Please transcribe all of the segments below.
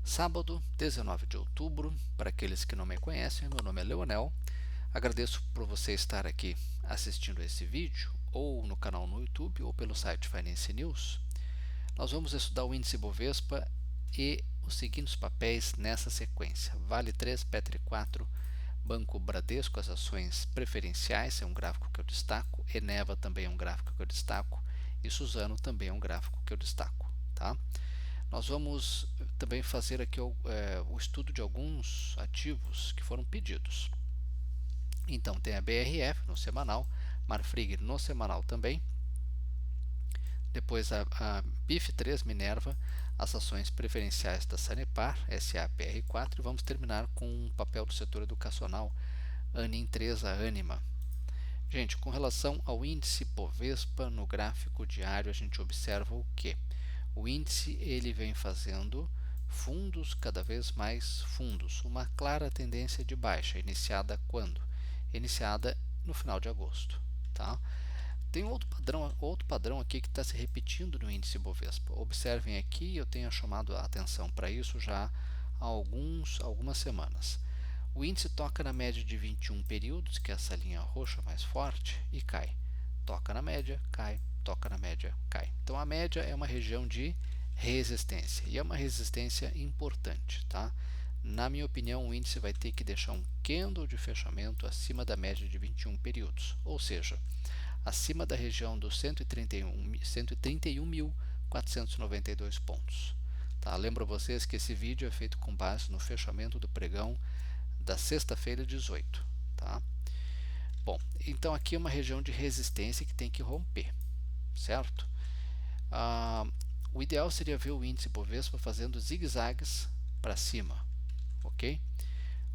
Sábado, 19 de outubro, para aqueles que não me conhecem, meu nome é Leonel. Agradeço por você estar aqui assistindo esse vídeo, ou no canal no YouTube, ou pelo site Finance News. Nós vamos estudar o índice Bovespa e os seguintes papéis nessa sequência: Vale 3, Petri 4, Banco Bradesco, as ações preferenciais, é um gráfico que eu destaco, Eneva também é um gráfico que eu destaco, e Suzano também é um gráfico que eu destaco, tá? Nós vamos também fazer aqui o estudo de alguns ativos que foram pedidos. Então tem a BRF no semanal, Marfrig no semanal também, depois a BIF3 Minerva, as ações preferenciais da Sanepar, SAPR4, e vamos terminar com o papel do setor educacional, Anin 3, a Anima. Gente, com relação ao índice Bovespa, no gráfico diário a gente observa o que? O índice ele vem fazendo fundos cada vez mais fundos, uma clara tendência de baixa, iniciada quando? Iniciada no final de agosto. Tá? Tem outro padrão aqui que está se repetindo no índice Bovespa. Observem aqui, eu tenho chamado a atenção para isso já há algumas semanas. O índice toca na média de 21 períodos, que é essa linha roxa mais forte, e cai. Toca na média, cai, toca na média, cai. Então a média é uma região de resistência, e é uma resistência importante, tá? Na minha opinião, o índice vai ter que deixar um candle de fechamento acima da média de 21 períodos, ou seja, acima da região dos 131.492 pontos. Tá? Lembro a vocês que esse vídeo é feito com base no fechamento do pregão da sexta-feira 18. Tá? Bom, então aqui é uma região de resistência que tem que romper, certo? O ideal seria ver o índice Bovespa fazendo zigue-zagues para cima, ok?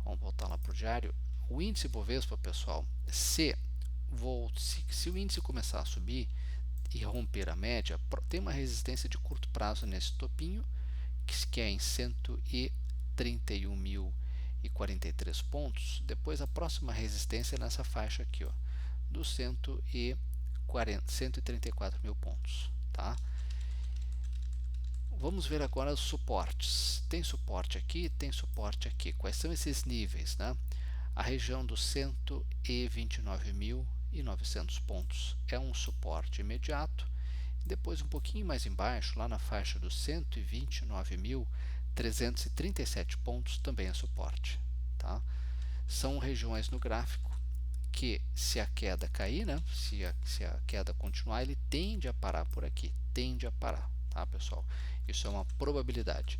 Vamos voltar lá para o diário. O índice Bovespa, pessoal, se o índice começar a subir e romper a média, tem uma resistência de curto prazo nesse topinho, que é em 131.043 pontos. Depois a próxima resistência é nessa faixa aqui, ó, dos 134 mil pontos. Tá? Vamos ver agora os suportes. Tem suporte aqui, tem suporte aqui. Quais são esses níveis? Né? A região dos 129.900 pontos é um suporte imediato. Depois, um pouquinho mais embaixo, lá na faixa dos 129.337 pontos, também é suporte. Tá? São regiões no gráfico que, se a queda cair, né, se a queda continuar, ele tende a parar por aqui, tende a parar, tá, pessoal? Isso é uma probabilidade.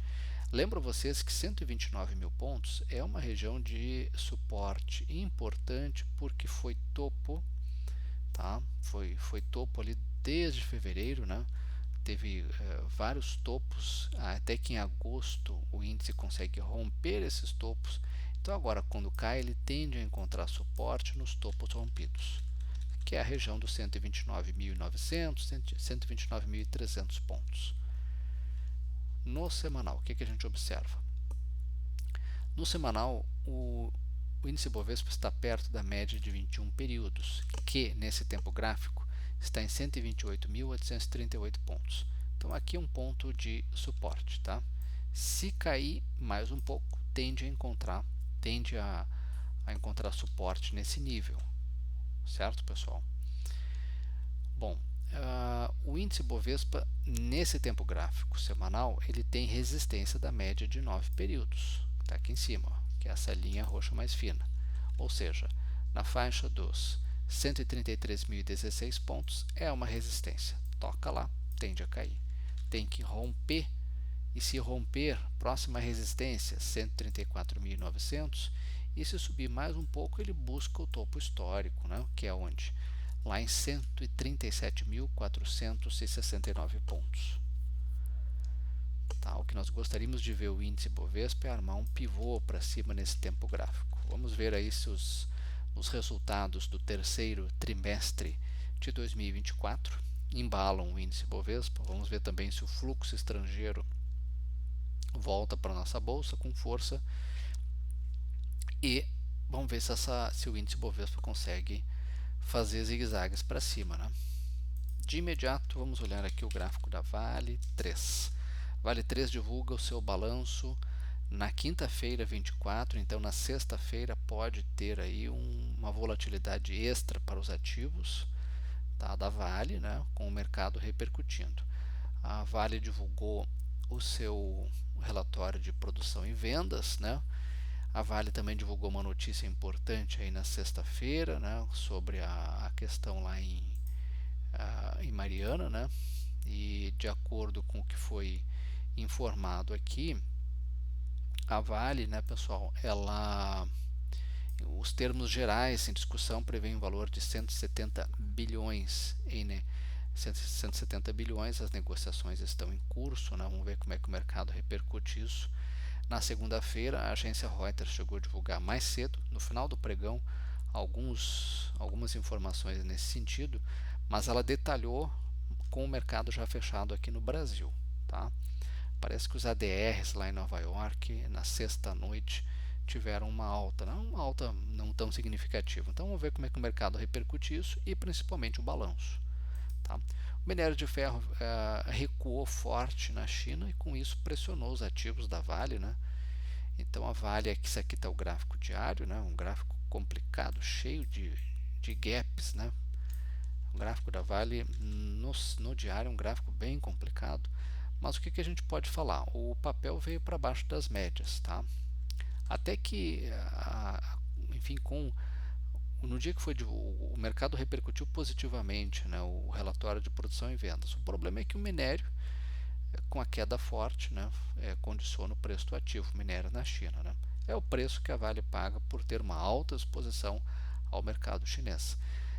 Lembro vocês que 129 mil pontos é uma região de suporte importante porque foi topo, tá? Foi topo ali desde fevereiro, né? Teve vários topos, até que em agosto o índice consegue romper esses topos. Então agora quando cai ele tende a encontrar suporte nos topos rompidos, que é a região dos 129.900, 129.300 pontos. No semanal, o que a gente observa? No semanal, o índice Bovespa está perto da média de 21 períodos, que nesse tempo gráfico está em 128.838 pontos. Então aqui é um ponto de suporte, tá? Se cair mais um pouco, tende a encontrar suporte nesse nível, certo, pessoal? Bom, o índice Bovespa nesse tempo gráfico semanal ele tem resistência da média de 9 períodos, está aqui em cima, ó, que é essa linha roxa mais fina, ou seja, na faixa dos 133.016 pontos é uma resistência, toca lá, tende a cair, tem que romper, e se romper, próxima resistência 134.900, e se subir mais um pouco ele busca o topo histórico, né, que é onde? Lá em 137.469 pontos. Tá, o que nós gostaríamos de ver o índice Bovespa é armar um pivô para cima nesse tempo gráfico. Vamos ver aí se os resultados do terceiro trimestre de 2024 embalam o índice Bovespa. Vamos ver também se o fluxo estrangeiro volta para a nossa bolsa com força e vamos ver se o índice Bovespa consegue fazer zigue-zagues para cima, né? De imediato, vamos olhar aqui o gráfico da Vale 3. Vale 3 divulga o seu balanço Na quinta-feira 24, então na sexta-feira pode ter aí uma volatilidade extra para os ativos, tá, da Vale, né, com o mercado repercutindo. A Vale divulgou o seu relatório de produção e vendas, né? A Vale também divulgou uma notícia importante aí na sexta-feira, né, sobre a questão lá em Mariana, né? E de acordo com o que foi informado aqui, a Vale, né, pessoal, os termos gerais em discussão prevêem um valor de 170 bilhões em, né, 170 bilhões, as negociações estão em curso, né? Vamos ver como é que o mercado repercute isso. Na segunda-feira, a agência Reuters chegou a divulgar mais cedo, no final do pregão, algumas informações nesse sentido, mas ela detalhou com o mercado já fechado aqui no Brasil. Tá? Parece que os ADRs lá em Nova York, na sexta noite, tiveram uma alta não tão significativa. Então vamos ver como é que o mercado repercute isso e principalmente o balanço. Tá? O minério de ferro recuou forte na China e com isso pressionou os ativos da Vale. Né? Então a Vale, isso aqui está o gráfico diário, né? Um gráfico complicado, cheio de gaps. Né? O gráfico da Vale no diário é um gráfico bem complicado. Mas o que a gente pode falar? O papel veio para baixo das médias. Tá? Até que, enfim, no dia que foi o mercado repercutiu positivamente, né, o relatório de produção e vendas. O problema é que o minério, com a queda forte, né, condiciona o preço do ativo, minério na China. Né. É o preço que a Vale paga por ter uma alta exposição ao mercado chinês.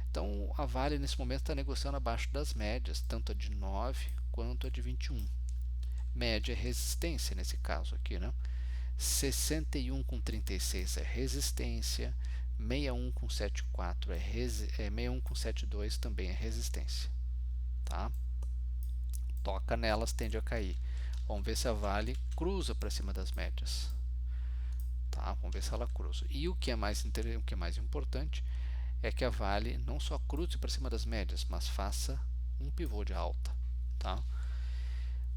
Então a Vale nesse momento está negociando abaixo das médias, tanto a de 9 quanto a de 21. Média é resistência nesse caso aqui, né? 61,36 é resistência, 61,74 61,72 também é resistência, tá? Toca nelas, tende a cair. Vamos ver se a Vale cruza para cima das médias, tá? Vamos ver se ela cruza. E o que é mais importante é que a Vale não só cruze para cima das médias, mas faça um pivô de alta, tá?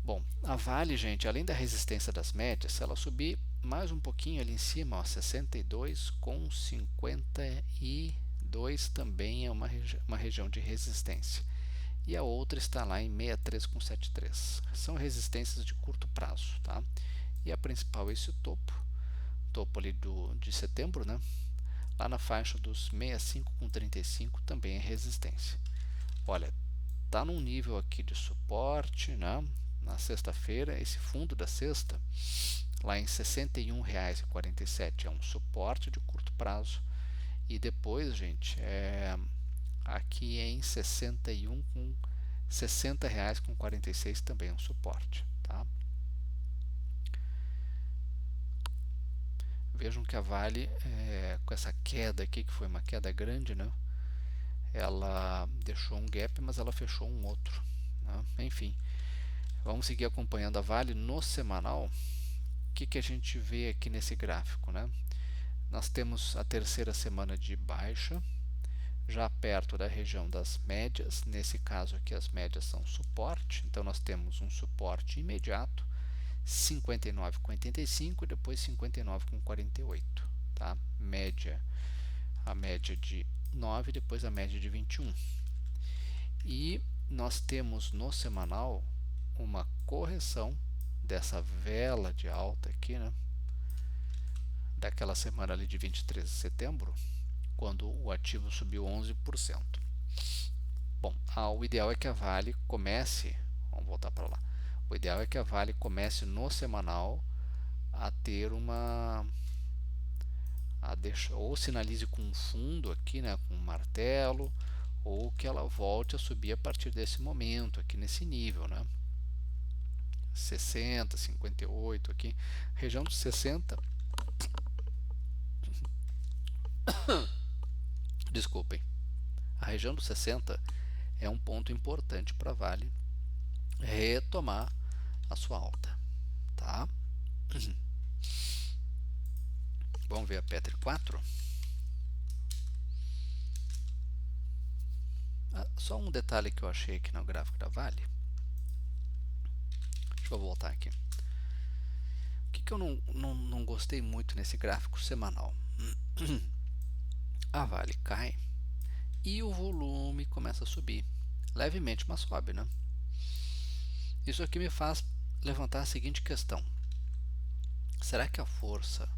Bom, a Vale, gente, além da resistência das médias, se ela subir mais um pouquinho ali em cima, ó, 62,52 também é uma região de resistência. E a outra está lá em 63,73. São resistências de curto prazo, tá? E a principal é esse topo ali de setembro, né? Lá na faixa dos 65,35 também é resistência. Olha, tá num nível aqui de suporte, né? Na sexta-feira, esse fundo da sexta, lá em R$ 61,47, é um suporte de curto prazo. E depois, gente, aqui em 61 com R$ 60,46 também é um suporte. Tá? Vejam que a Vale, com essa queda aqui, que foi uma queda grande, né? Ela deixou um gap, mas ela fechou um outro. Né? Enfim, vamos seguir acompanhando a Vale no semanal. O que a gente vê aqui nesse gráfico, né? Nós temos a terceira semana de baixa, já perto da região das médias. Nesse caso aqui as médias são suporte, então nós temos um suporte imediato, 59,85 e depois 59,48, tá? A média de 9 e depois a média de 21. E nós temos no semanal uma correção dessa vela de alta aqui, né? Daquela semana ali de 23 de setembro, quando o ativo subiu 11%. Bom, o ideal é que a Vale comece, vamos voltar para lá, o ideal é que a Vale comece no semanal a ter ou sinalize com um fundo aqui, né, com um martelo, ou que ela volte a subir a partir desse momento, aqui nesse nível, né? 60, 58 aqui, região de 60, desculpem, a região dos 60 é um ponto importante para a Vale retomar a sua alta, tá? Vamos ver a Petri 4. Só um detalhe que eu achei aqui no gráfico da Vale. Deixa eu voltar aqui. O que que eu não gostei muito nesse gráfico semanal? A Vale cai e o volume começa a subir levemente, mas sobe, né? Isso aqui me faz levantar a seguinte questão: será que a força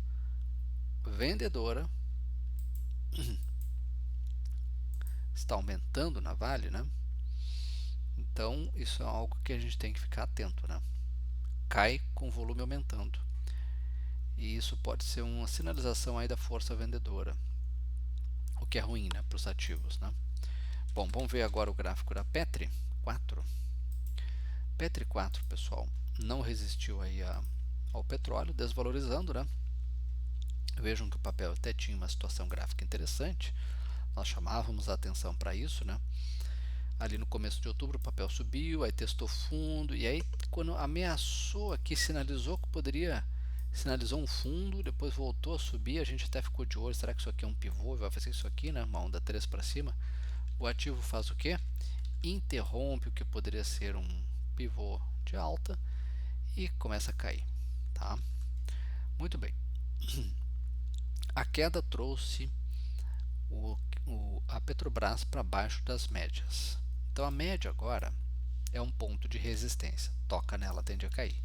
vendedora está aumentando na Vale, né? Então isso é algo que a gente tem que ficar atento, né? Cai com o volume aumentando, e isso pode ser uma sinalização aí da força vendedora, o que é ruim, né, para os ativos, né? Bom, vamos ver agora o gráfico da Petri 4. Petri 4, pessoal, não resistiu aí ao petróleo, desvalorizando, né? Vejam que o papel até tinha uma situação gráfica interessante, nós chamávamos a atenção para isso, né? Ali no começo de outubro o papel subiu, aí testou fundo, e aí quando ameaçou aqui, sinalizou que poderia, sinalizou um fundo, depois voltou a subir, a gente até ficou de olho, será que isso aqui é um pivô, vai fazer isso aqui, né? Uma onda 3 para cima. O ativo faz o que? Interrompe o que poderia ser um pivô de alta e começa a cair, tá? Muito bem. A queda trouxe a Petrobras para baixo das médias. Então a média agora é um ponto de resistência, toca nela, tende a cair.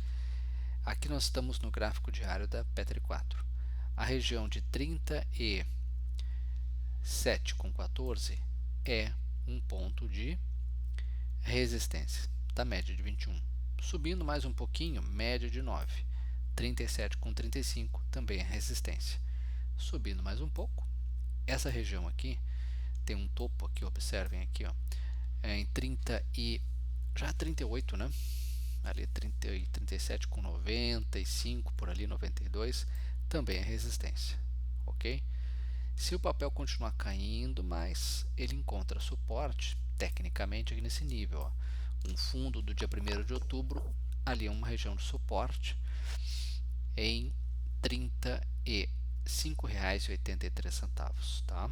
Aqui nós estamos no gráfico diário da Petri 4. A região de 37,14 é um ponto de resistência da média de 21. Subindo mais um pouquinho, média de 9. 37,35 também é resistência. Subindo mais um pouco, essa região aqui tem um topo aqui, observem aqui, ó, em 30 e já 38, né? Ali 30 e 37,95 por ali, 92 também é resistência, ok? Se o papel continuar caindo, mas ele encontra suporte tecnicamente aqui nesse nível, ó, um fundo do dia 1º de outubro, ali é uma região de suporte em R$ 35,83, tá?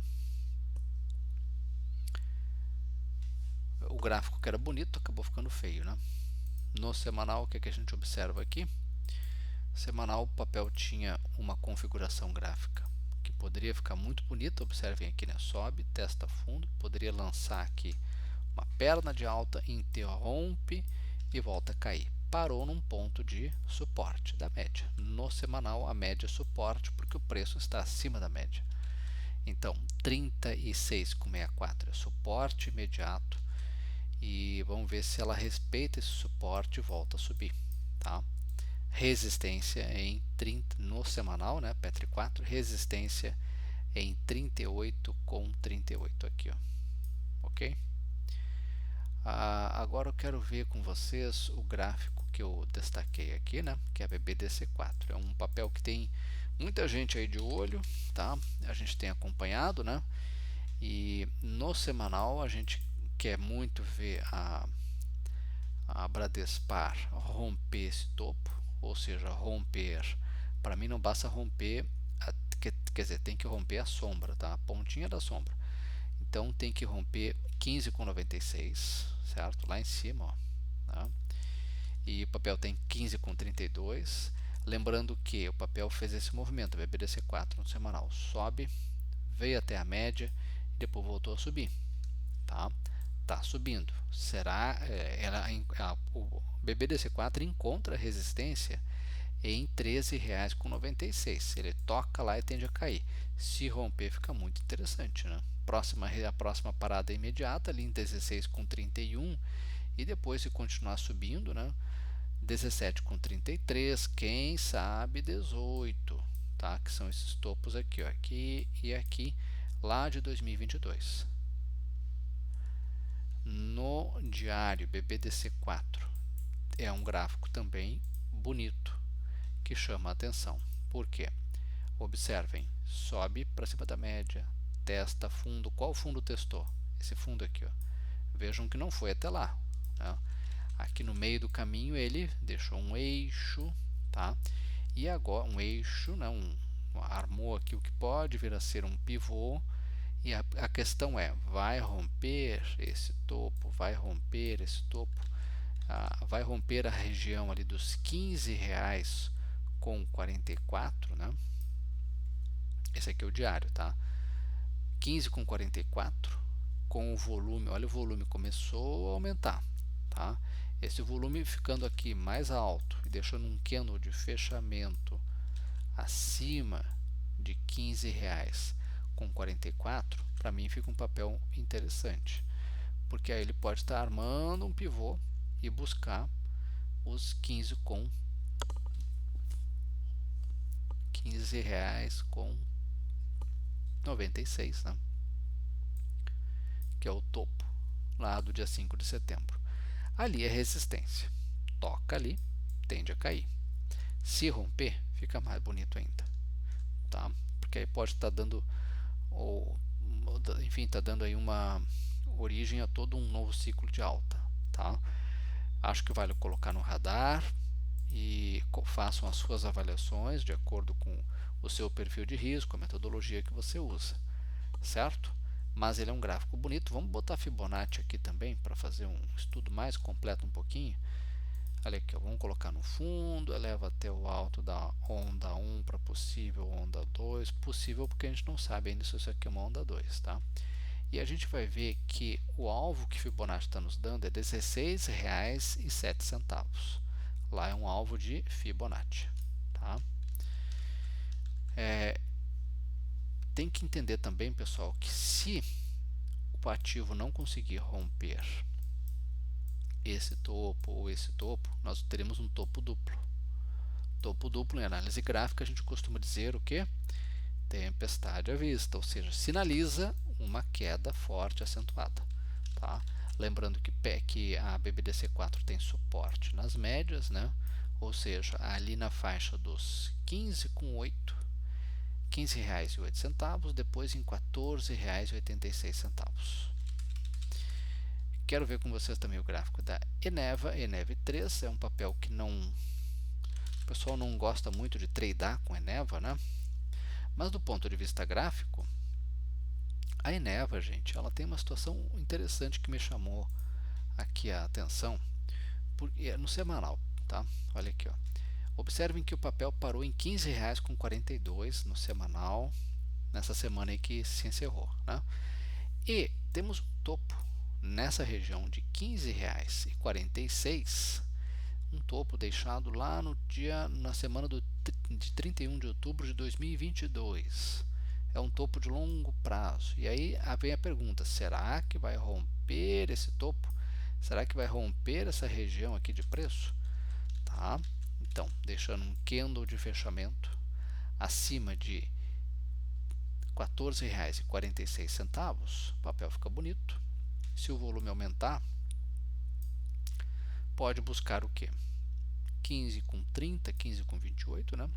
O gráfico que era bonito acabou ficando feio, né? No semanal, o que, a gente observa aqui? Semanal, o papel tinha uma configuração gráfica que poderia ficar muito bonita, observem aqui, né? Sobe, testa fundo, poderia lançar aqui uma perna de alta, interrompe e volta a cair. Parou num ponto de suporte da média. No semanal, a média é suporte porque o preço está acima da média. Então, 36,64 é suporte imediato, e vamos ver se ela respeita esse suporte e volta a subir, tá? Resistência em 30 no semanal, né? Petri 4, resistência em 38,38 aqui, ó. Ok? Agora eu quero ver com vocês o gráfico que eu destaquei aqui, né? Que é a BBDC4. É um papel que tem muita gente aí de olho, tá? A gente tem acompanhado, né? E no semanal a gente quer muito ver a Bradespar romper esse topo, ou seja, romper. Para mim não basta romper, quer dizer, tem que romper a sombra, tá? A pontinha da sombra. Então tem que romper 15,96, certo? Lá em cima, ó, tá? E o papel tem 15,32. Lembrando que o papel fez esse movimento, BBDC4 no semanal, sobe, veio até a média e depois voltou a subir, tá? Tá subindo. Será o BBDC4 encontra resistência em R$ 13,96. Ele toca lá e tende a cair. Se romper, fica muito interessante, né? A próxima parada é imediata, ali em 16,31, e depois, se continuar subindo, né? 17,33, quem sabe 18, tá? Que são esses topos aqui, ó, aqui e aqui, lá de 2022. No diário BBDC4 é um gráfico também bonito que chama a atenção. Por quê? Observem, sobe para cima da média, testa fundo. Qual fundo testou? Esse fundo aqui, ó. Vejam que não foi até lá, né? Aqui no meio do caminho ele deixou um eixo, tá? E agora um eixo, né? Armou aqui o que pode vir a ser um pivô. E a questão é, vai romper esse topo, vai romper esse topo, vai romper a região ali dos R$ com 44, né? Esse aqui é o diário, tá? 15 com 44, com o volume, olha o volume, começou a aumentar, tá? Esse volume ficando aqui mais alto e deixando um candle de fechamento acima de 15 reais com 44, para mim fica um papel interessante, porque aí ele pode estar armando um pivô e buscar os 15 com 15 reais com 96, né? Que é o topo lá do dia 5 de setembro. Ali é resistência, toca ali, tende a cair. Se romper, fica mais bonito ainda, tá? Porque aí pode estar dando, ou, enfim, está dando aí uma origem a todo um novo ciclo de alta, tá? Acho que vale colocar no radar e façam as suas avaliações de acordo com o seu perfil de risco, a metodologia que você usa, certo? Mas ele é um gráfico bonito. Vamos botar Fibonacci aqui também para fazer um estudo mais completo um pouquinho. Olha aqui, ó, vamos colocar no fundo, eleva até o alto da onda 1 para possível onda 2, possível porque a gente não sabe ainda se isso aqui é uma onda 2, tá? E a gente vai ver que o alvo que Fibonacci está nos dando é R$ 16,07. Lá é um alvo de Fibonacci, tá? Tem que entender também, pessoal, que se o ativo não conseguir romper esse topo ou esse topo, nós teremos um topo duplo. Topo duplo em análise gráfica a gente costuma dizer o que? Tempestade à vista, ou seja, sinaliza uma queda forte acentuada, tá? Lembrando que a BBDC4 tem suporte nas médias, né? Ou seja, ali na faixa dos 15,8, R$ 15,08, depois em R$ 14,86. Quero ver com vocês também o gráfico da Eneva, Eneve3, é um papel que o pessoal não gosta muito de tradear com Eneva, né? Mas do ponto de vista gráfico, a Eneva, gente, ela tem uma situação interessante que me chamou aqui a atenção, porque é no semanal, tá? Olha aqui, ó. Observem que o papel parou em R$ 15,42 no semanal, nessa semana aí que se encerrou, né? E temos um topo nessa região de R$ 15,46, um topo deixado lá na semana de 31 de outubro de 2022. É um topo de longo prazo. E aí vem a pergunta: será que vai romper esse topo? Será que vai romper essa região aqui de preço? Tá? Então, deixando um candle de fechamento acima de R$ 14,46, o papel fica bonito. Se o volume aumentar, pode buscar o que? 15,30, 15,28, né?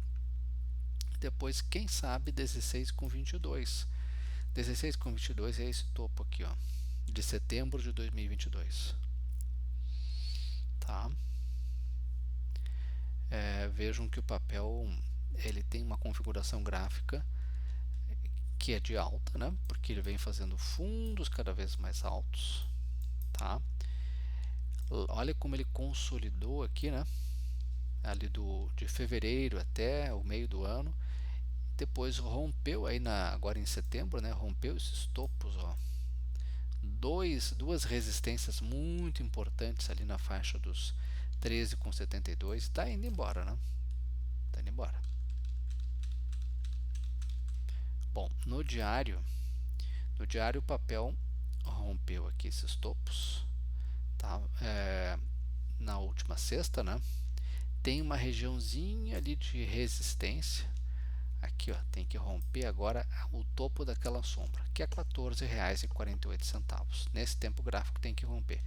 Depois, quem sabe, 16,22. 16,22 é esse topo aqui, ó, de setembro de 2022. Tá? Vejam que o papel ele tem uma configuração gráfica que é de alta, né? Porque ele vem fazendo fundos cada vez mais altos, tá? Olha como ele consolidou aqui, né? Ali de fevereiro até o meio do ano. Depois rompeu aí agora em setembro, né? Rompeu esses topos, ó. Duas resistências muito importantes ali na faixa dos 13,72. Está indo embora, né? Está indo embora. Bom, no diário o papel rompeu aqui esses topos, tá? Na última sexta, né? Tem uma regiãozinha ali de resistência. Aqui, ó, tem que romper agora o topo daquela sombra, que é R$ 14,48. Nesse tempo gráfico tem que romper.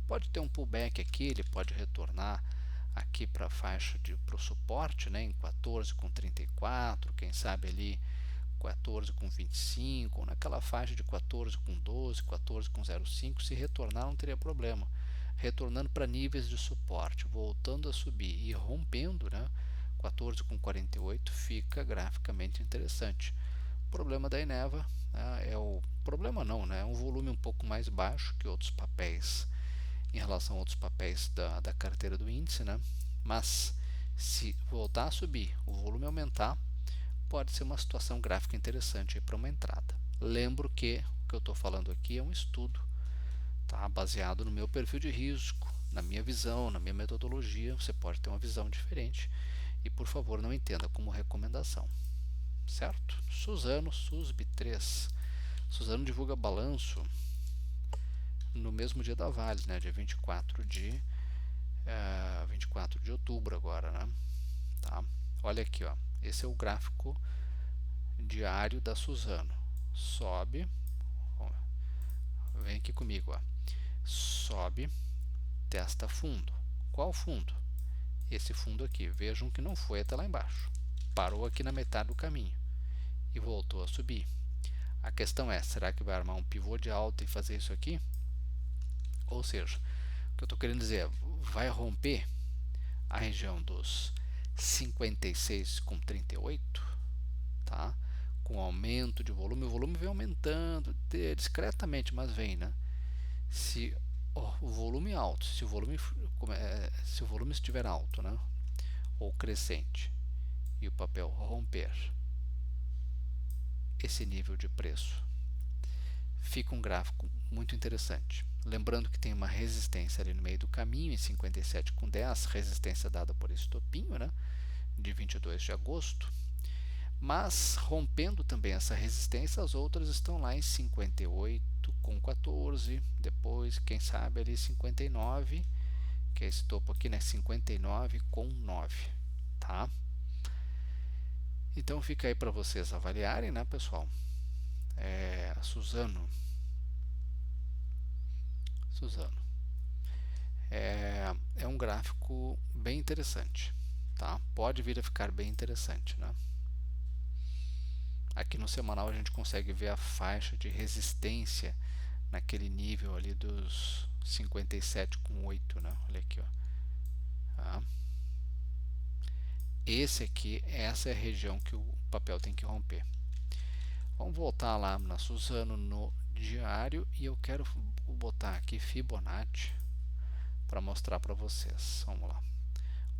Pode ter um pullback aqui, ele pode retornar aqui para a faixa para o suporte, né, em 14,34, quem sabe ali 14,25, ou naquela faixa de 14,12, 14,05, se retornar não teria problema. Retornando para níveis de suporte, voltando a subir e rompendo, né, 14,48, fica graficamente interessante. O problema da Eneva, né, problema não, né, é um volume um pouco mais baixo que outros papéis em relação a outros papéis da carteira do índice, né, mas Se voltar a subir, o volume aumentar, pode ser uma situação gráfica interessante para uma entrada. Lembro que o que eu estou falando aqui é um estudo, tá, baseado no meu perfil de risco, na minha visão, na minha metodologia. Você pode ter uma visão diferente e, por favor, não entenda como recomendação, certo? Suzano, SUSB 3. Suzano divulga balanço no mesmo dia da Vale, né, dia 24 de outubro agora, né? Tá? Olha aqui, ó. Esse é o gráfico diário da Suzano. Sobe, ó, vem aqui comigo, ó. Sobe, testa fundo. Qual fundo? Esse fundo aqui. Vejam que não foi até lá embaixo. Parou aqui na metade do caminho e voltou a subir. A questão é, será que vai armar um pivô de alta e fazer isso aqui? Ou seja, o que eu estou querendo dizer é, vai romper a região dos 56,38, tá? Com aumento de volume, o volume vem aumentando discretamente, mas vem, né? Se o volume é alto, se o volume estiver alto, né? Ou crescente, e o papel romper esse nível de preço, fica um gráfico muito interessante. Lembrando que tem uma resistência ali no meio do caminho, em 57,10, resistência dada por esse topinho, né, de 22 de agosto. Mas, rompendo também essa resistência, as outras estão lá em 58,14, depois, quem sabe, ali 59, que é esse topo aqui, né, 59,9, tá? Então, fica aí para vocês avaliarem, né, pessoal? Suzano é um gráfico bem interessante, tá? Pode vir a ficar bem interessante, né? Aqui no semanal a gente consegue ver a faixa de resistência naquele nível ali dos 57,8, né? Olha aqui, ó. Tá? Essa é a região que o papel tem que romper. Vamos voltar lá na Suzano no diário e eu quero botar aqui Fibonacci para mostrar para vocês. Vamos lá.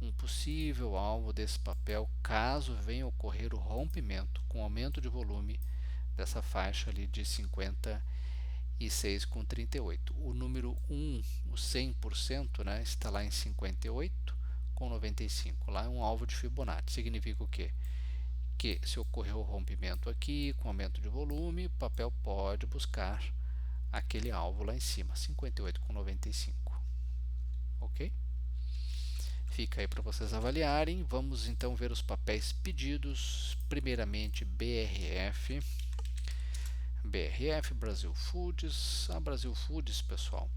Um possível alvo desse papel caso venha ocorrer o rompimento com aumento de volume dessa faixa ali de 56,38. O número 1, o 100%, né, está lá em 58,95. Lá é um alvo de Fibonacci. Significa o quê? Que se ocorrer o rompimento aqui com aumento de volume, o papel pode buscar aquele alvo lá em cima, 58,95. Ok? Fica aí para vocês avaliarem. Vamos então ver os papéis pedidos. Primeiramente, BRF, Brasil Foods. A Brasil Foods, pessoal,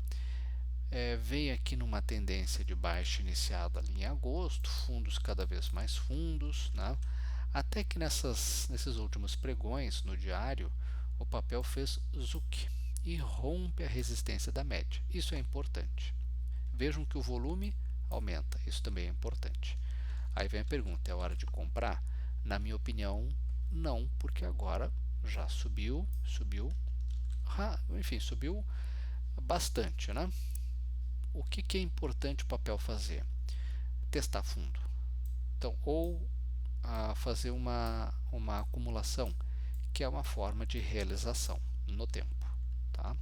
veio aqui numa tendência de baixa iniciada ali em agosto, fundos cada vez mais fundos, né? Até que nesses últimos pregões no diário, o papel fez Zuki e rompe a resistência da média. Isso é importante. Vejam que o volume aumenta, isso também é importante. Aí vem a pergunta, é hora de comprar? Na minha opinião, não, porque agora já subiu, enfim, subiu bastante, né? O que é importante o papel fazer? Testar fundo. Então, ou fazer uma acumulação, que é uma forma de realização no tempo, tá?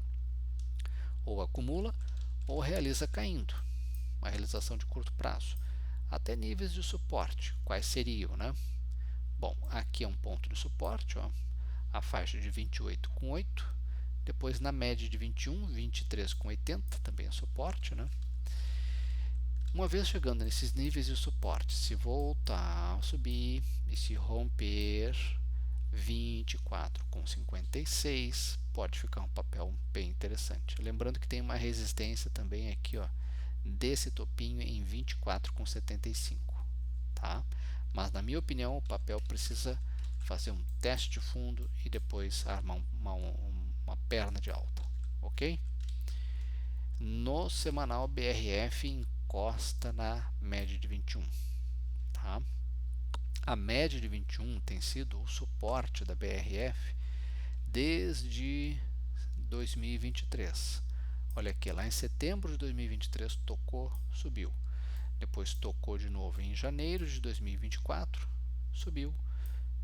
Ou acumula, ou realiza caindo, uma realização de curto prazo, até níveis de suporte. Quais seriam, né? Bom, aqui é um ponto de suporte, ó, a faixa de 28,8, depois na média de 21, 23,80, também é suporte, né? Uma vez chegando nesses níveis de suporte, se voltar a subir e se romper 24,56, pode ficar um papel bem interessante. Lembrando que tem uma resistência também aqui, ó, desse topinho em 24,75, tá? Mas na minha opinião o papel precisa fazer um teste de fundo e depois armar uma perna de alta, ok? No semanal, BRF encosta na média de 21, tá? A média de 21 tem sido o suporte da BRF desde 2023. Olha aqui, lá em setembro de 2023 tocou, subiu. depois tocou de novo em janeiro de 2024, subiu,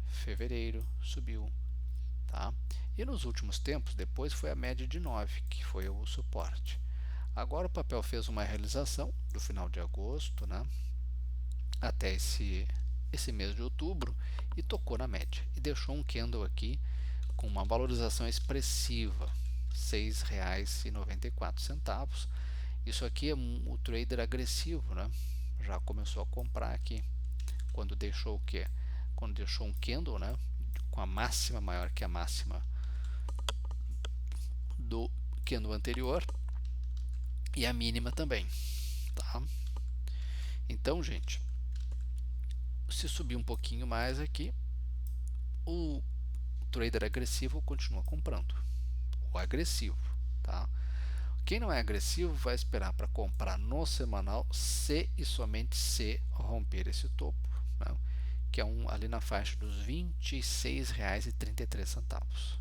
fevereiro, subiu, tá? E nos últimos tempos, depois foi a média de 9, que foi o suporte. Agora o papel fez uma realização do final de agosto, né, até esse mês de outubro e tocou na média e deixou um candle aqui com uma valorização expressiva, R$ 6,94. Isso aqui é o trader agressivo, né? Já começou a comprar aqui quando deixou o quê? Quando deixou um candle, né, com a máxima maior que a máxima do candle anterior e a mínima também, tá? Então, gente, se subir um pouquinho mais aqui, o trader agressivo continua comprando. O agressivo, tá? Quem não é agressivo vai esperar para comprar no semanal se e somente se romper esse topo, né, que é ali na faixa dos R$ 26,33,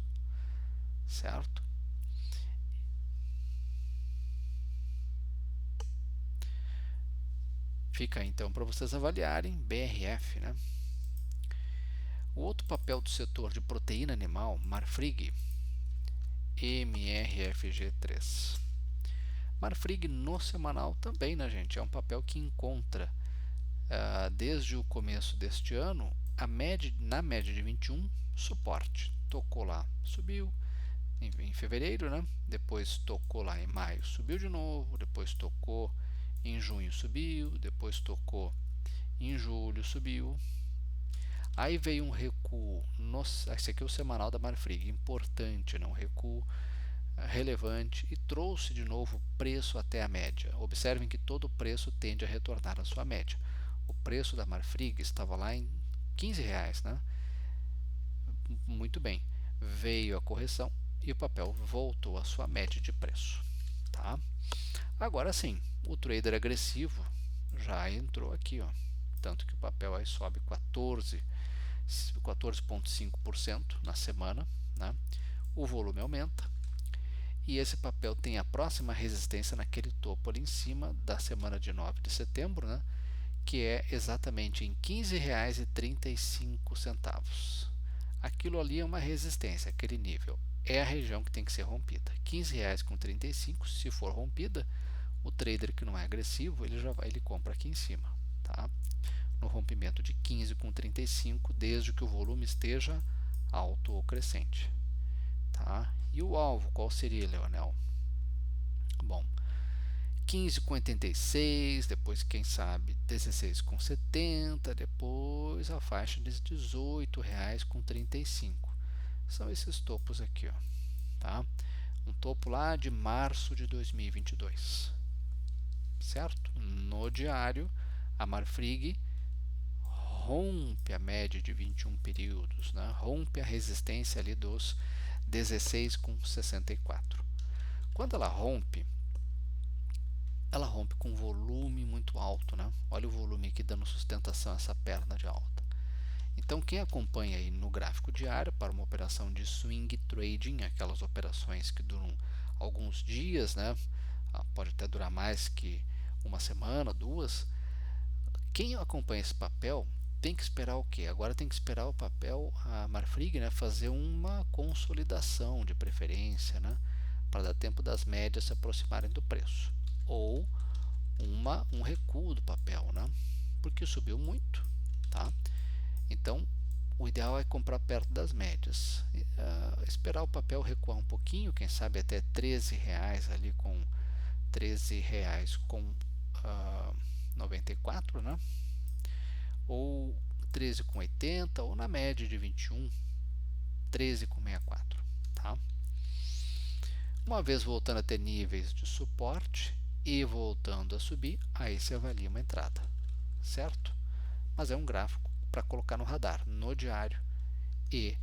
certo? Fica então para vocês avaliarem BRF, né? O outro papel do setor de proteína animal, Marfrig, MRFG3. Marfrig no semanal também, né, gente? É um papel que encontra desde o começo deste ano na média de 21 suporte. Tocou lá, subiu em fevereiro, né? Depois tocou lá em maio, subiu de novo, depois tocou em junho, subiu, depois tocou em julho, subiu. Aí veio um recuo, esse aqui é o semanal da Marfrig, importante, né? Um recuo relevante e trouxe de novo o preço até a média. Observem que todo o preço tende a retornar à sua média. O preço da Marfrig estava lá em R$ 15, né? Muito bem, veio a correção e o papel voltou à sua média de preço, tá? Agora sim, o trader agressivo já entrou aqui, ó, tanto que o papel aí sobe 14,5% na semana, né? O volume aumenta e esse papel tem a próxima resistência naquele topo ali em cima da semana de 9 de setembro, né? Que é exatamente em R$ 15,35. Aquilo ali é uma resistência, aquele nível. É a região que tem que ser rompida. R$ 15,35, se for rompida, o trader que não é agressivo, ele compra aqui em cima, tá? No rompimento de 15,35, desde que o volume esteja alto ou crescente, tá? E o alvo, qual seria, Leonel? Bom, 15,86, depois quem sabe 16,70, depois a faixa de R$ 18,35. São esses topos aqui, ó, tá? Um topo lá de março de 2022, certo? No diário, a Marfrig rompe a média de 21 períodos, né? Rompe a resistência ali dos 16,64. Quando ela rompe com volume muito alto, né? Olha o volume aqui dando sustentação a essa perna de alta. Então, quem acompanha aí no gráfico diário para uma operação de swing trading, aquelas operações que duram alguns dias, né? Pode até durar mais que uma semana, duas. Quem acompanha esse papel tem que esperar o quê? Agora tem que esperar o papel, a Marfrig, né, fazer uma consolidação de preferência, né, para dar tempo das médias se aproximarem do preço. Ou um recuo do papel, né, porque subiu muito, tá? Então, o ideal é comprar perto das médias. Esperar o papel recuar um pouquinho, quem sabe até R$ 13 ali com R$ 13,94, né? Ou 13,80 ou na média de 21, 13,64, tá? Uma vez voltando a ter níveis de suporte e voltando a subir, aí você avalia uma entrada, certo? Mas é um gráfico para colocar no radar, no diário e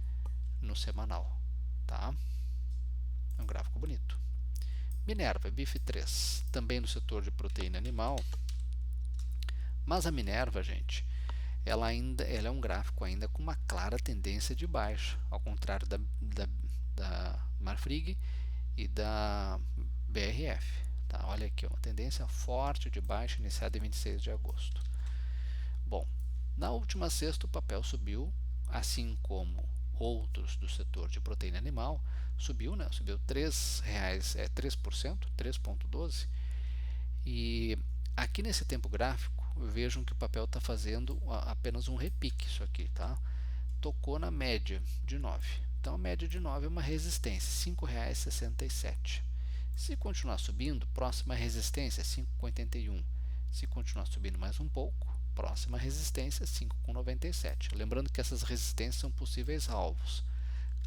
no semanal, tá? É um gráfico bonito. Minerva, BIF3, também no setor de proteína animal, mas a Minerva, gente, ela é um gráfico ainda com uma clara tendência de baixa, ao contrário da Marfrig e da BRF, Tá? Olha aqui, uma tendência forte de baixa iniciada em 26 de agosto. Bom, na última sexta o papel subiu, assim como outros do setor de proteína animal, subiu, né? Subiu R$3, 3%, 3,12%. E aqui nesse tempo gráfico, vejam que o papel está fazendo apenas um repique, isso aqui, tá? Tocou na média de 9. Então a média de 9 é uma resistência, R$5,67. Se continuar subindo, próxima resistência é 5,81. Se continuar subindo mais um pouco, próxima resistência é 5,97. Lembrando que essas resistências são possíveis alvos,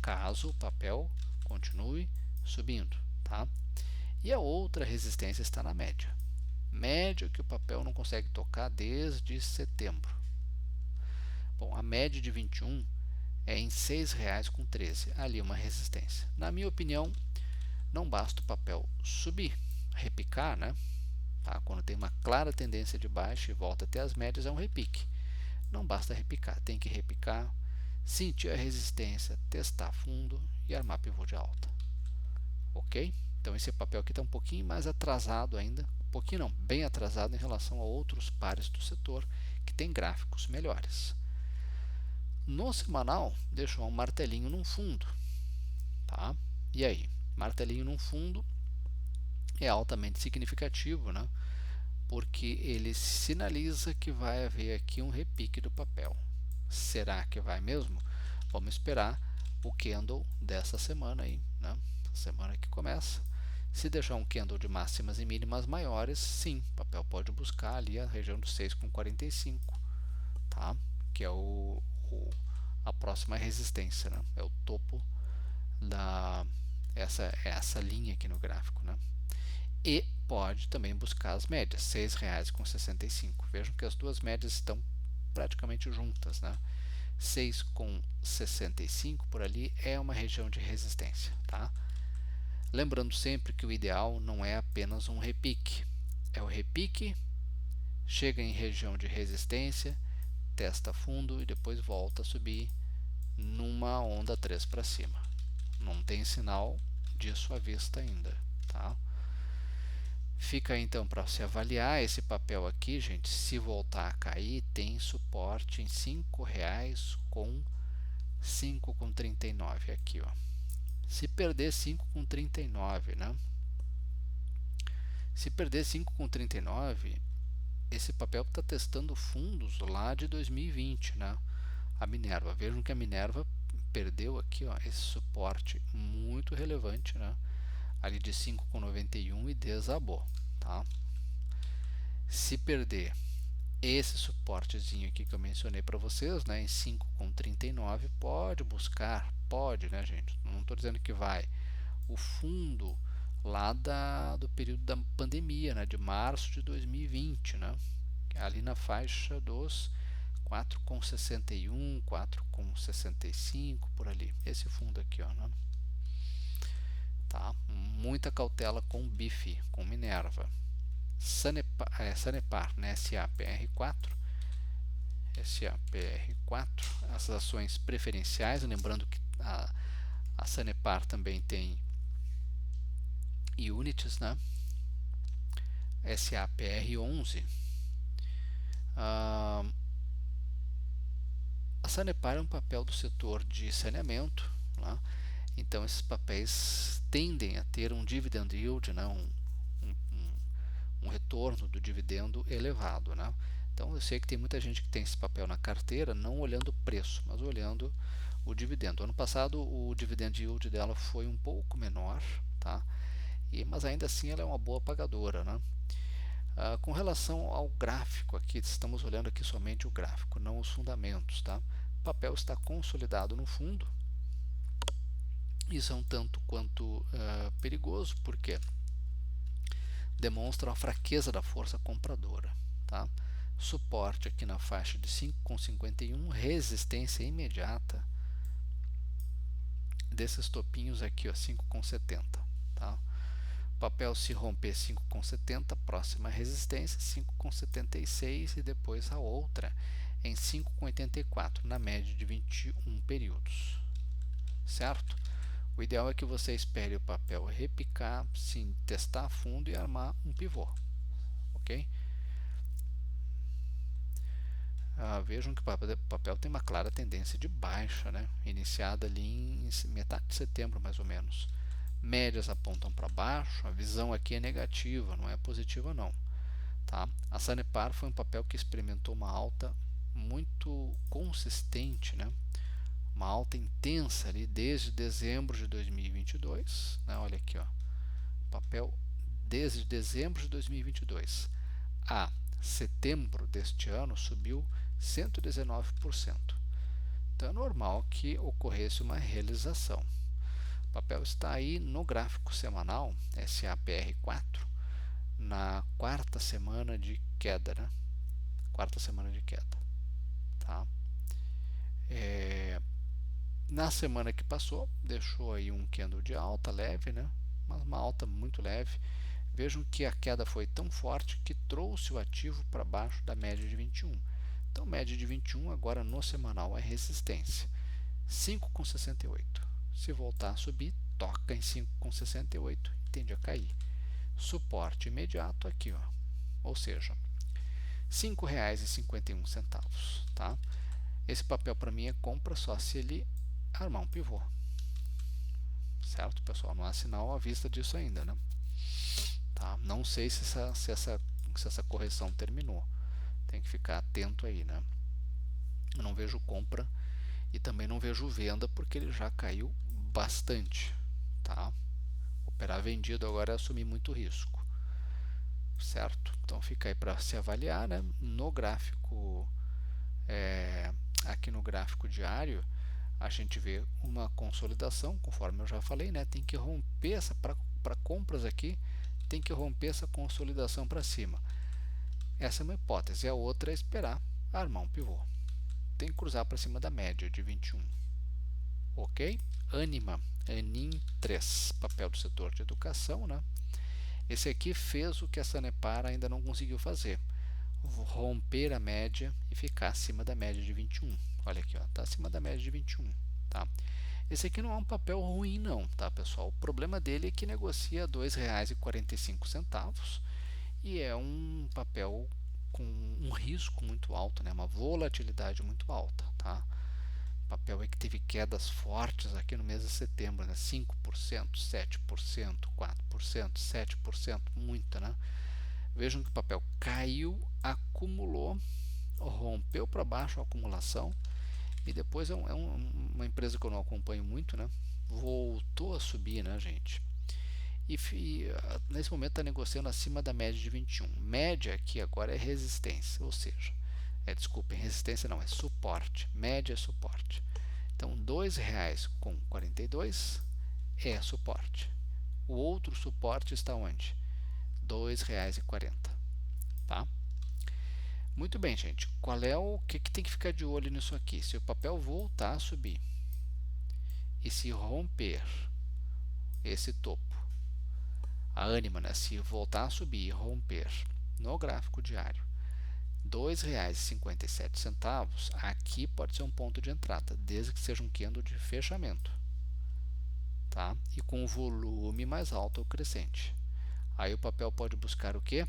caso o papel continue subindo, tá? E a outra resistência está na média. Média que o papel não consegue tocar desde setembro. Bom, a média de 21 é em R$ 6,13. Ali uma resistência. Na minha opinião, não basta o papel subir, repicar, né? Tá? Quando tem uma clara tendência de baixa e volta até as médias, é um repique. Não basta repicar, tem que repicar, sentir a resistência, testar fundo e armar pivô de alta. Ok? Então esse papel aqui está um pouquinho mais atrasado ainda, um pouquinho não, bem atrasado em relação a outros pares do setor que tem gráficos melhores. No semanal, deixou um martelinho no fundo, tá? E aí, martelinho no fundo é altamente significativo, né? Porque ele sinaliza que vai haver aqui um repique do papel. Será que vai mesmo? Vamos esperar o candle dessa semana aí, né? Semana que começa. Se deixar um candle de máximas e mínimas maiores, sim, o papel pode buscar ali a região dos 6,45, tá? Que é a próxima resistência, né? É o topo da essa linha aqui no gráfico, né? E pode também buscar as médias, R$ 6,65. Vejam que as duas médias estão praticamente juntas, né? 6,65 por ali é uma região de resistência, tá? Lembrando sempre que o ideal não é apenas um repique, é o repique, chega em região de resistência, testa fundo e depois volta a subir numa onda 3 para cima. Não tem sinal disso à vista ainda, tá? Fica então para se avaliar esse papel aqui, gente. Se voltar a cair, tem suporte em R$ 5,00 com 5,39 aqui, ó. Se perder 5,39, né? Se perder 5,39, esse papel está testando fundos lá de 2020, né? A Minerva, vejam que a Minerva perdeu aqui, ó, esse suporte muito relevante, né? Ali de 5,91 e desabou, tá? Se perder esse suportezinho aqui que eu mencionei para vocês, né, em 5,39, pode buscar, pode, né, gente? Não estou dizendo que vai. O fundo lá do período da pandemia, né, de março de 2020, né, ali na faixa dos 4,61, 4,65 por ali. Esse fundo aqui, ó, né? Tá? Muita cautela com o BIF, com Minerva. Sanepar, né? SAPR4, essas ações preferenciais, lembrando que a Sanepar também tem units, né? SAPR11. A Sanepar é um papel do setor de saneamento, né? Então esses papéis tendem a ter um dividend yield, né? Um retorno do dividendo elevado, né? Então eu sei que tem muita gente que tem esse papel na carteira, não olhando o preço, mas olhando o dividendo. Ano passado o dividend yield dela foi um pouco menor, tá? Mas ainda assim ela é uma boa pagadora, né? Com relação ao gráfico, aqui estamos olhando aqui somente o gráfico, não os fundamentos, tá? O papel está consolidado no fundo. Isso é um tanto quanto perigoso, porque demonstra a fraqueza da força compradora, tá? Suporte aqui na faixa de 5,51, resistência imediata desses topinhos aqui, ó, 5,70, tá? Papel se romper 5,70, próxima resistência 5,76 e depois a outra em 5,84 na média de 21 períodos, certo? O ideal é que você espere o papel repicar, sim, testar a fundo e armar um pivô, ok? Vejam que o papel tem uma clara tendência de baixa, né? Iniciada ali em metade de setembro, mais ou menos. Médias apontam para baixo, a visão aqui é negativa, não é positiva não. Tá? A Sanepar foi um papel que experimentou uma alta muito consistente, né? Uma alta intensa ali desde dezembro de 2022, né? Olha aqui, ó, papel desde dezembro de 2022 a setembro deste ano subiu 119%. Então é normal que ocorresse uma realização. O papel está aí no gráfico semanal SAPR4 na quarta semana de queda, né? Quarta semana de queda, tá? Na semana que passou, deixou aí um candle de alta leve, né? Mas uma alta muito leve. Vejam que a queda foi tão forte que trouxe o ativo para baixo da média de 21. Então, média de 21 agora no semanal é resistência. 5,68. Se voltar a subir, toca em 5,68 e tende a cair. Suporte imediato aqui, ó. Ou seja, R$ 5,51, tá? Esse papel para mim é compra só se ele armar um pivô. Certo, pessoal? Não há sinal à vista disso ainda, né? Tá? Não sei se essa correção terminou. Tem que ficar atento aí, né? Eu não vejo compra e também não vejo venda porque ele já caiu bastante, tá? Operar vendido agora é assumir muito risco, certo? Então fica aí para se avaliar, né? No gráfico, aqui no gráfico diário, a gente vê uma consolidação, conforme eu já falei, né? Tem que romper essa para compras aqui, tem que romper essa consolidação para cima. Essa é uma hipótese. A outra é esperar armar um pivô. Tem que cruzar para cima da média de 21. Ok? Anima, ANIM 3, papel do setor de educação, né? Esse aqui fez o que a Sanepar ainda não conseguiu fazer. Romper a média e ficar acima da média de 21. Olha aqui, está acima da média de 21. Tá? Esse aqui não é um papel ruim não, tá, pessoal? O problema dele é que negocia R$ 2,45 e é um papel com um risco muito alto, né? Uma volatilidade muito alta, tá? Papel aí que teve quedas fortes aqui no mês de setembro, né? 5%, 7%, 4%, 7%, muita, né? Vejam que o papel caiu, acumulou, rompeu para baixo a acumulação e depois uma empresa que eu não acompanho muito, né? Voltou a subir, né, gente? E nesse momento está negociando acima da média de 21. Média aqui agora é resistência, ou seja, desculpem, resistência não, é suporte. Média é suporte. Então, R$ 2,42 é suporte. O outro suporte está onde? R$ 2,40. Tá? Muito bem, gente. Qual é o que tem que ficar de olho nisso aqui? Se o papel voltar a subir e se romper esse topo, a Anima, né, se voltar a subir e romper no gráfico diário R$ 2,57, aqui pode ser um ponto de entrada, desde que seja um candle de fechamento, tá? E com o volume mais alto ou crescente. Aí o papel pode buscar o que?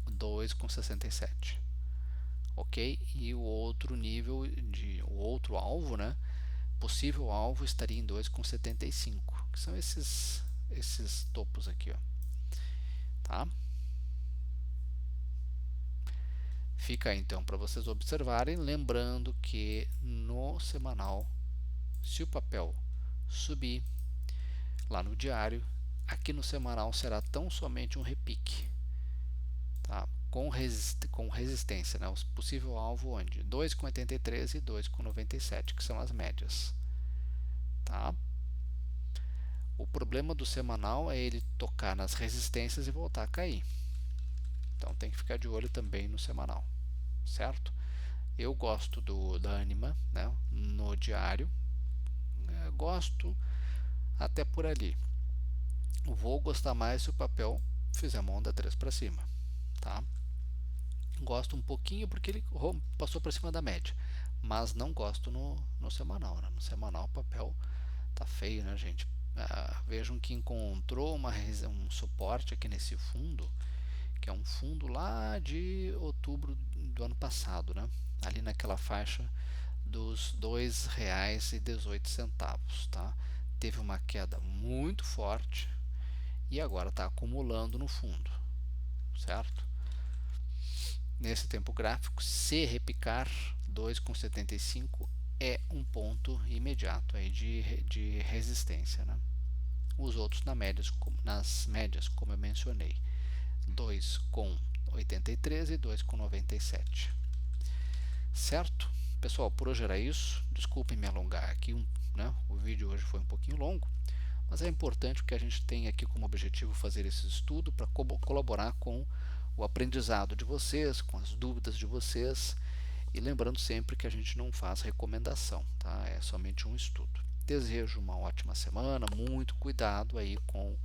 2,67, ok? E o outro nível o outro alvo, né? Possível alvo estaria em 2,75, que são esses topos aqui, ó, tá? Fica aí então para vocês observarem, lembrando que no semanal, se o papel subir lá no diário, aqui no semanal será tão somente um repique, tá? Com resistência, né? O possível alvo onde? 2,83 e 2,97, que são as médias, tá? O problema do semanal é ele tocar nas resistências e voltar a cair. Então tem que ficar de olho também no semanal, certo? Eu gosto da Anima, né, no diário, gosto até por ali. Vou gostar mais se o papel fizer uma onda 3 para cima, tá? Gosto um pouquinho porque ele passou para cima da média, mas não gosto no semanal, né? No semanal o papel Tá feio, né, gente? Vejam que encontrou um suporte aqui nesse fundo, que é um fundo lá de outubro do ano passado, né? Ali naquela faixa dos R$ 2,18, tá? Teve uma queda muito forte e agora está acumulando no fundo, certo? Nesse tempo gráfico, se repicar 2,75 é um ponto imediato aí de resistência, né? Os outros nas médias, como eu mencionei, 2,83 e 2,97. Certo? Pessoal, por hoje era isso. Desculpem me alongar aqui, né? O vídeo hoje foi um pouquinho longo, mas é importante que a gente tenha aqui como objetivo fazer esse estudo para colaborar com o aprendizado de vocês, com as dúvidas de vocês, e lembrando sempre que a gente não faz recomendação, tá? É somente um estudo. Desejo uma ótima semana, muito cuidado aí com o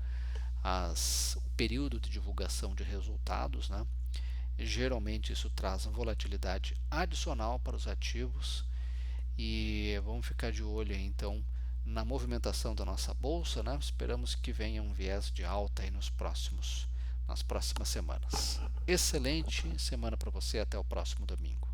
período de divulgação de resultados, né? Geralmente isso traz volatilidade adicional para os ativos e vamos ficar de olho aí, então na movimentação da nossa bolsa, né? Esperamos que venha um viés de alta aí nas próximas semanas. Excelente semana para você, até o próximo domingo.